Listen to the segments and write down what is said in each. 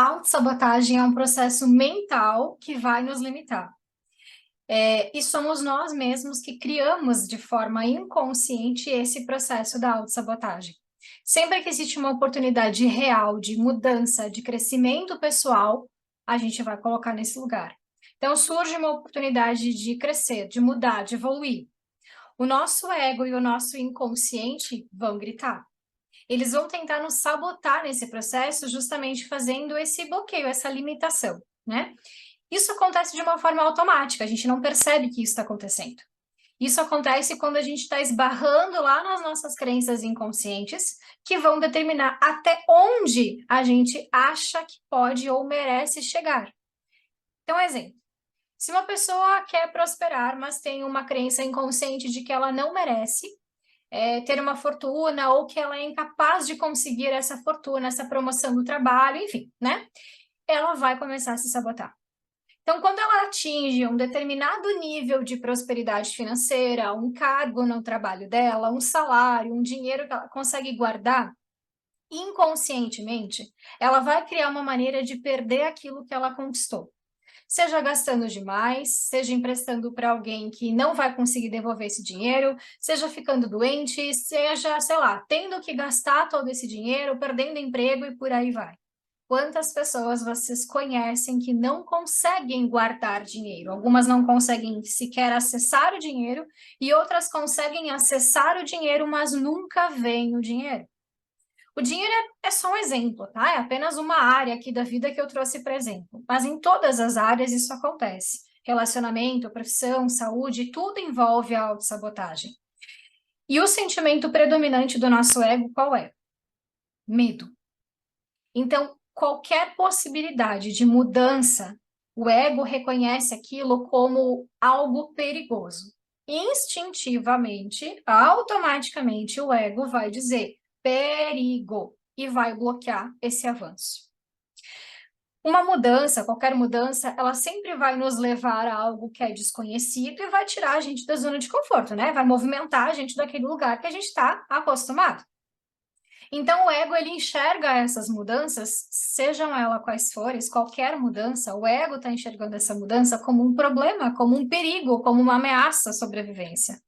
A autossabotagem é um processo mental que vai nos limitar. E somos nós mesmos que criamos de forma inconsciente esse processo da autossabotagem. Sempre que existe uma oportunidade real de mudança, de crescimento pessoal, a gente vai colocar nesse lugar. Então surge uma oportunidade de crescer, de mudar, de evoluir. O nosso ego e o nosso inconsciente vão gritar. Eles vão tentar nos sabotar nesse processo, justamente fazendo esse bloqueio, essa limitação, né? Isso acontece de uma forma automática, a gente não percebe que isso está acontecendo. Isso acontece quando a gente está esbarrando lá nas nossas crenças inconscientes, que vão determinar até onde a gente acha que pode ou merece chegar. Então, exemplo, se uma pessoa quer prosperar, mas tem uma crença inconsciente de que ela não merece, ter uma fortuna ou que ela é incapaz de conseguir essa fortuna, essa promoção do trabalho, enfim, né? Ela vai começar a se sabotar. Então, quando ela atinge um determinado nível de prosperidade financeira, um cargo no trabalho dela, um salário, um dinheiro que ela consegue guardar, inconscientemente, ela vai criar uma maneira de perder aquilo que ela conquistou. Seja gastando demais, seja emprestando para alguém que não vai conseguir devolver esse dinheiro, seja ficando doente, seja, sei lá, tendo que gastar todo esse dinheiro, perdendo emprego e por aí vai. Quantas pessoas vocês conhecem que não conseguem guardar dinheiro? Algumas não conseguem sequer acessar o dinheiro e outras conseguem acessar o dinheiro, mas nunca veem o dinheiro. O dinheiro é só um exemplo, tá? É apenas uma área aqui da vida que eu trouxe para exemplo. Mas em todas as áreas isso acontece. Relacionamento, profissão, saúde, tudo envolve a autossabotagem. E o sentimento predominante do nosso ego qual é? Medo. Então, qualquer possibilidade de mudança, o ego reconhece aquilo como algo perigoso. Instintivamente, automaticamente, o ego vai dizer perigo e vai bloquear esse avanço. Uma mudança, qualquer mudança, ela sempre vai nos levar a algo que é desconhecido e vai tirar a gente da zona de conforto, né? Vai movimentar a gente daquele lugar que a gente está acostumado. Então, o ego, ele enxerga essas mudanças, sejam elas quais forem, qualquer mudança, o ego está enxergando essa mudança como um problema, como um perigo, como uma ameaça à sobrevivência.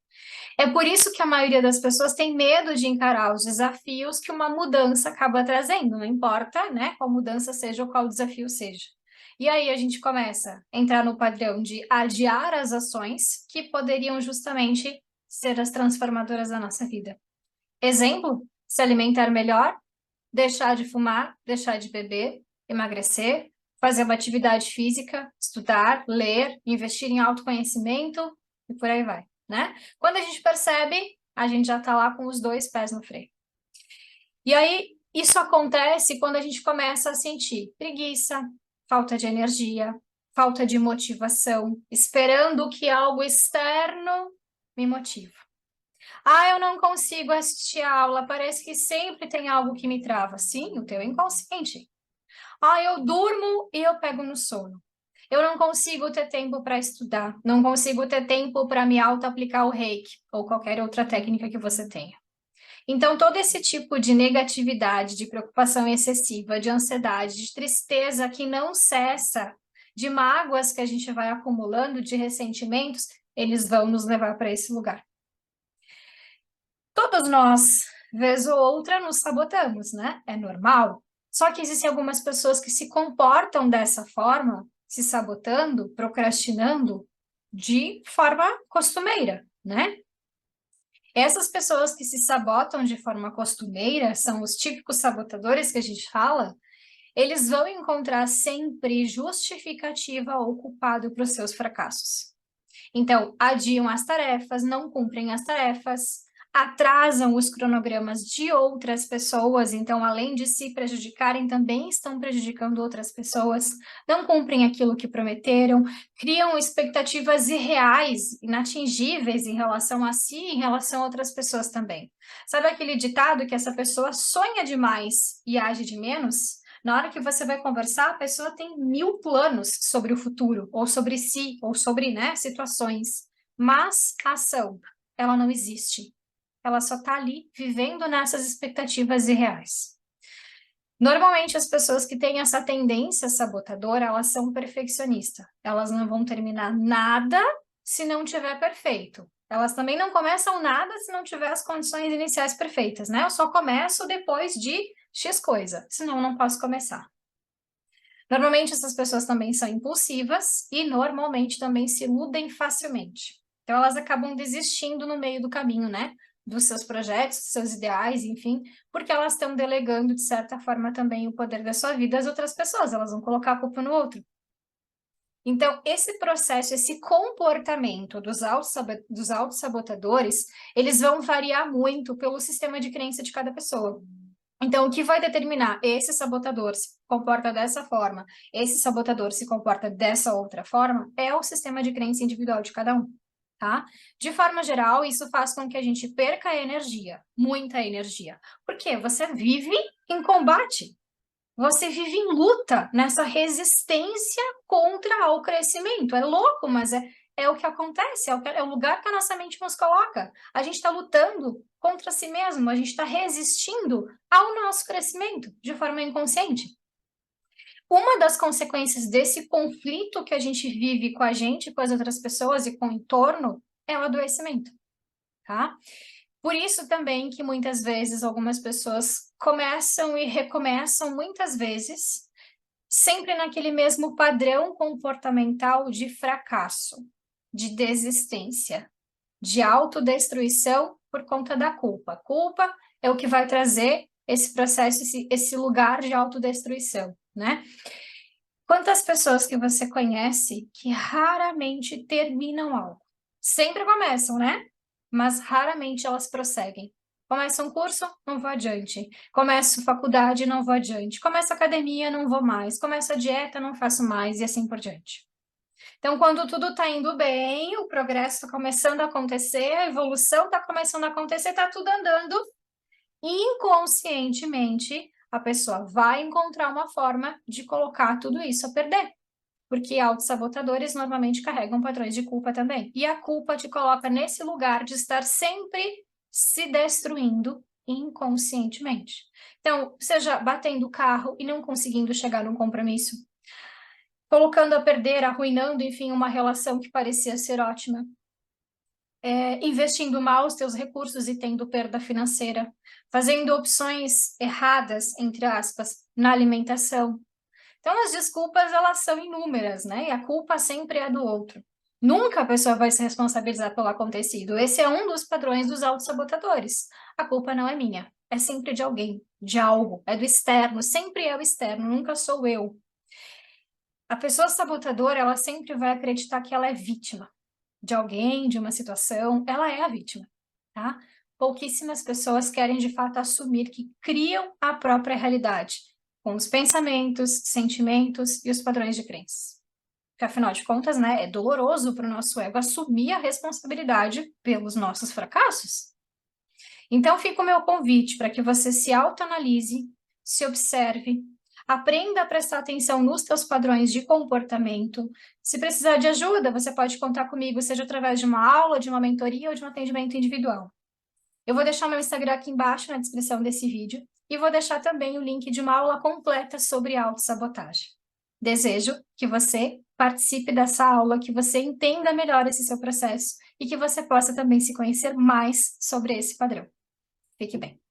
É por isso que a maioria das pessoas tem medo de encarar os desafios que uma mudança acaba trazendo, não importa, né, qual mudança seja ou qual desafio seja. E aí a gente começa a entrar no padrão de adiar as ações que poderiam justamente ser as transformadoras da nossa vida. Exemplo, se alimentar melhor, deixar de fumar, deixar de beber, emagrecer, fazer uma atividade física, estudar, ler, investir em autoconhecimento e por aí vai, né? Quando a gente percebe, a gente já está lá com os dois pés no freio. E aí, isso acontece quando a gente começa a sentir preguiça, falta de energia, falta de motivação, esperando que algo externo me motive. Ah, eu não consigo assistir a aula, parece que sempre tem algo que me trava. Sim, o teu inconsciente. Ah, eu durmo e eu pego no sono. Eu não consigo ter tempo para estudar, não consigo ter tempo para me auto-aplicar o reiki ou qualquer outra técnica que você tenha. Então, todo esse tipo de negatividade, de preocupação excessiva, de ansiedade, de tristeza que não cessa, de mágoas que a gente vai acumulando, de ressentimentos, eles vão nos levar para esse lugar. Todos nós, vez ou outra, nos sabotamos, né? É normal. Só que existem algumas pessoas que se comportam dessa forma, se sabotando, procrastinando, de forma costumeira, né? Essas pessoas que se sabotam de forma costumeira, são os típicos sabotadores que a gente fala, eles vão encontrar sempre justificativa ou culpado para os seus fracassos. Então, adiam as tarefas, não cumprem as tarefas, atrasam os cronogramas de outras pessoas, então, além de se prejudicarem, também estão prejudicando outras pessoas, não cumprem aquilo que prometeram, criam expectativas irreais, inatingíveis em relação a si e em relação a outras pessoas também. Sabe aquele ditado que essa pessoa sonha demais e age de menos? Na hora que você vai conversar, a pessoa tem 1000 planos sobre o futuro, ou sobre si, ou sobre, né, situações. Mas a ação, ela não existe. Ela só está ali, vivendo nessas expectativas irreais. Normalmente, as pessoas que têm essa tendência sabotadora, elas são perfeccionistas. Elas não vão terminar nada se não tiver perfeito. Elas também não começam nada se não tiver as condições iniciais perfeitas, né? Eu só começo depois de X coisa, senão eu não posso começar. Normalmente, essas pessoas também são impulsivas e normalmente também se iludem facilmente. Então, elas acabam desistindo no meio do caminho, né? Dos seus projetos, dos seus ideais, enfim, porque elas estão delegando, de certa forma, também o poder da sua vida às outras pessoas, elas vão colocar a culpa no outro. Então, esse processo, esse comportamento dos autossabotadores, eles vão variar muito pelo sistema de crença de cada pessoa. Então, o que vai determinar esse sabotador se comporta dessa forma, esse sabotador se comporta dessa outra forma, é o sistema de crença individual de cada um, tá? De forma geral, isso faz com que a gente perca energia, muita energia, porque você vive em combate, você vive em luta, nessa resistência contra o crescimento. É louco, mas é o que acontece, é o lugar que a nossa mente nos coloca. A gente está lutando contra si mesmo, a gente está resistindo ao nosso crescimento de forma inconsciente. Uma das consequências desse conflito que a gente vive com a gente, com as outras pessoas e com o entorno, é o adoecimento, tá? Por isso também que muitas vezes algumas pessoas começam e recomeçam muitas vezes, sempre naquele mesmo padrão comportamental de fracasso, de desistência, de autodestruição por conta da culpa. Culpa é o que vai trazer esse processo, esse lugar de autodestruição, né? Quantas pessoas que você conhece que raramente terminam algo? Sempre começam, né? Mas raramente elas prosseguem. Começo um curso, não vou adiante. Começo faculdade, não vou adiante. Começo academia, não vou mais. Começo a dieta, não faço mais, e assim por diante. Então, quando tudo está indo bem, o progresso está começando a acontecer, a evolução está começando a acontecer, está tudo andando, inconscientemente, a pessoa vai encontrar uma forma de colocar tudo isso a perder. Porque autossabotadores normalmente carregam padrões de culpa também. E a culpa te coloca nesse lugar de estar sempre se destruindo inconscientemente. Então, seja batendo o carro e não conseguindo chegar num compromisso, colocando a perder, arruinando, enfim, uma relação que parecia ser ótima, investindo mal os teus recursos e tendo perda financeira, fazendo opções erradas, entre aspas, na alimentação. Então, as desculpas, elas são inúmeras, né? E a culpa sempre é do outro. Nunca a pessoa vai se responsabilizar pelo acontecido. Esse é um dos padrões dos autossabotadores. A culpa não é minha, é sempre de alguém, de algo, é do externo, sempre é o externo, nunca sou eu. A pessoa sabotadora, ela sempre vai acreditar que ela é vítima de alguém, de uma situação, ela é a vítima, tá? Pouquíssimas pessoas querem, de fato, assumir que criam a própria realidade, com os pensamentos, sentimentos e os padrões de crenças. Porque, afinal de contas, né, é doloroso para o nosso ego assumir a responsabilidade pelos nossos fracassos. Então, fica o meu convite para que você se autoanalise, se observe, aprenda a prestar atenção nos teus padrões de comportamento. Se precisar de ajuda, você pode contar comigo, seja através de uma aula, de uma mentoria ou de um atendimento individual. Eu vou deixar meu Instagram aqui embaixo na descrição desse vídeo e vou deixar também o link de uma aula completa sobre autossabotagem. Desejo que você participe dessa aula, que você entenda melhor esse seu processo e que você possa também se conhecer mais sobre esse padrão. Fique bem.